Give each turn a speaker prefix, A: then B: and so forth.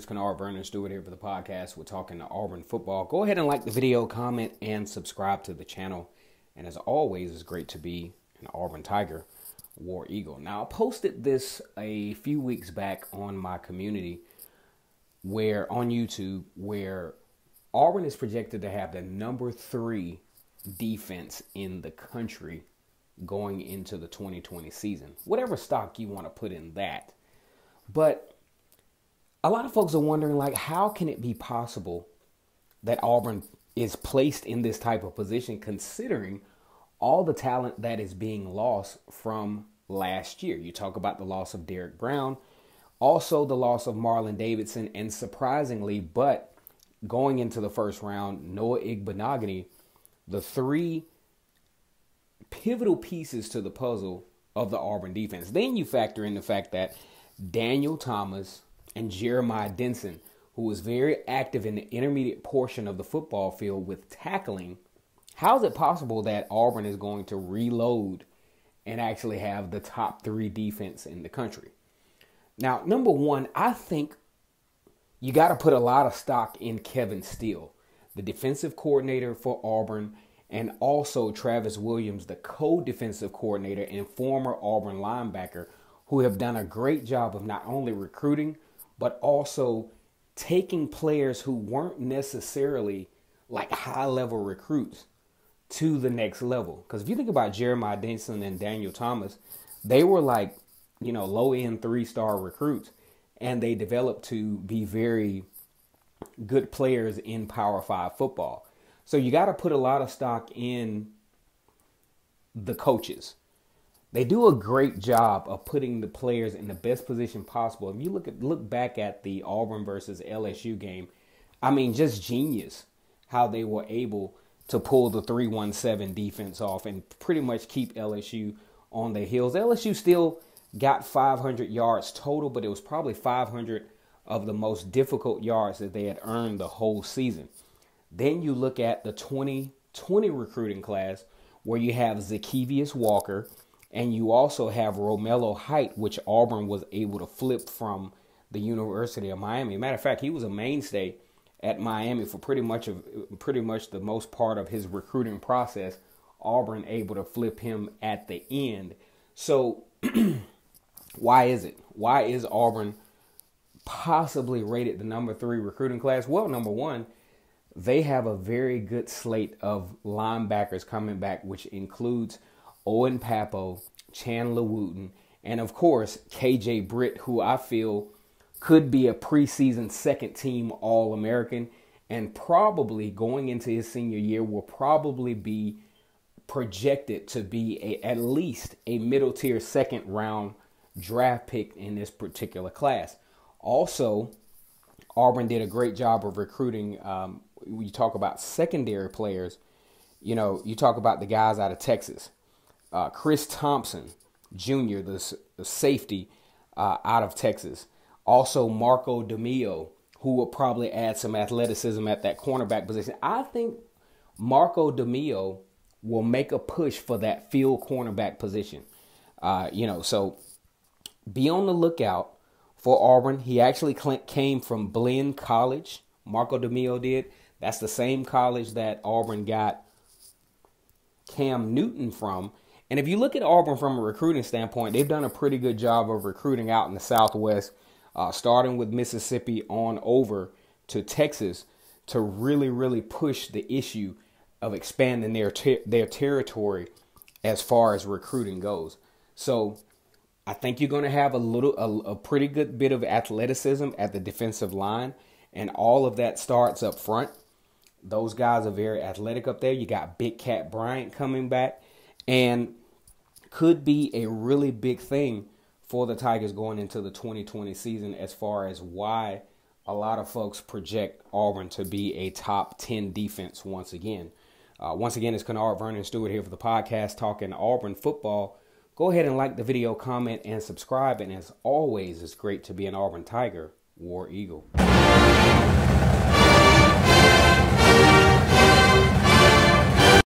A: It's Vernon Stewart here for the podcast. We're talking to Auburn football. Go ahead and like the video, comment, and subscribe to the channel. And as always, it's great to be an Auburn Tiger, War Eagle. Now, I posted this a few weeks back on my community on YouTube, where Auburn is projected to have the number 3 defense in the country going into the 2020 season. Whatever stock you want to put in that. But a lot of folks are wondering, like, how can it be possible that Auburn is placed in this type of position considering all the talent that is being lost from last year? You talk about the loss of Derek Brown, also the loss of Marlon Davidson, and surprisingly, but going into the first round, Noah Igbenogany, the 3 pivotal pieces to the puzzle of the Auburn defense. Then you factor in the fact that Daniel Thomas and Jeremiah Denson, who was very active in the intermediate portion of the football field with tackling. How is it possible that Auburn is going to reload and actually have the top 3 defense in the country? Now, number one, I think you got to put a lot of stock in Kevin Steele, the defensive coordinator for Auburn, and also Travis Williams, the co-defensive coordinator and former Auburn linebacker, who have done a great job of not only recruiting, but also taking players who weren't necessarily like high-level recruits to the next level. Because if you think about Jeremiah Denson and Daniel Thomas, they were like, low-end 3-star recruits, and they developed to be very good players in Power 5 football. So you got to put a lot of stock in the coaches. They do a great job of putting the players in the best position possible. If you look back at the Auburn versus LSU game, I mean, just genius how they were able to pull the 3-1-7 defense off and pretty much keep LSU on their heels. LSU still got 500 yards total, but it was probably 500 of the most difficult yards that they had earned the whole season. Then you look at the 2020 recruiting class, where you have Zacchaeus Walker, and you also have Romello Height, which Auburn was able to flip from the University of Miami. Matter of fact, he was a mainstay at Miami for pretty much the most part of his recruiting process. Auburn able to flip him at the end. So why is it? Why is Auburn possibly rated the number 3 recruiting class? Well, number one, they have a very good slate of linebackers coming back, which includes Owen Pappo, Chandler Wooten, and of course, KJ Britt, who I feel could be a preseason second-team All-American, and probably going into his senior year will probably be projected to be at least a middle-tier second-round draft pick in this particular class. Also, Auburn did a great job of recruiting. When you talk about secondary players, you talk about the guys out of Texas. Chris Thompson Jr., the safety out of Texas. Also, Marco DeMio, who will probably add some athleticism at that cornerback position. I think Marco DeMio will make a push for that field cornerback position. So be on the lookout for Auburn. He actually came from Blinn College. Marco DeMio did. That's the same college that Auburn got Cam Newton from. And if you look at Auburn from a recruiting standpoint, they've done a pretty good job of recruiting out in the Southwest, starting with Mississippi on over to Texas, to really, really push the issue of expanding their territory as far as recruiting goes. So I think you're going to have a pretty good bit of athleticism at the defensive line, and all of that starts up front. Those guys are very athletic up there. You got Big Cat Bryant coming back, and could be a really big thing for the Tigers going into the 2020 season, as far as why a lot of folks project Auburn to be a top 10 defense once again. It's Vernon Stewart here for the podcast talking Auburn football. Go ahead and like the video, comment, and subscribe. And as always, it's great to be an Auburn Tiger, War Eagle.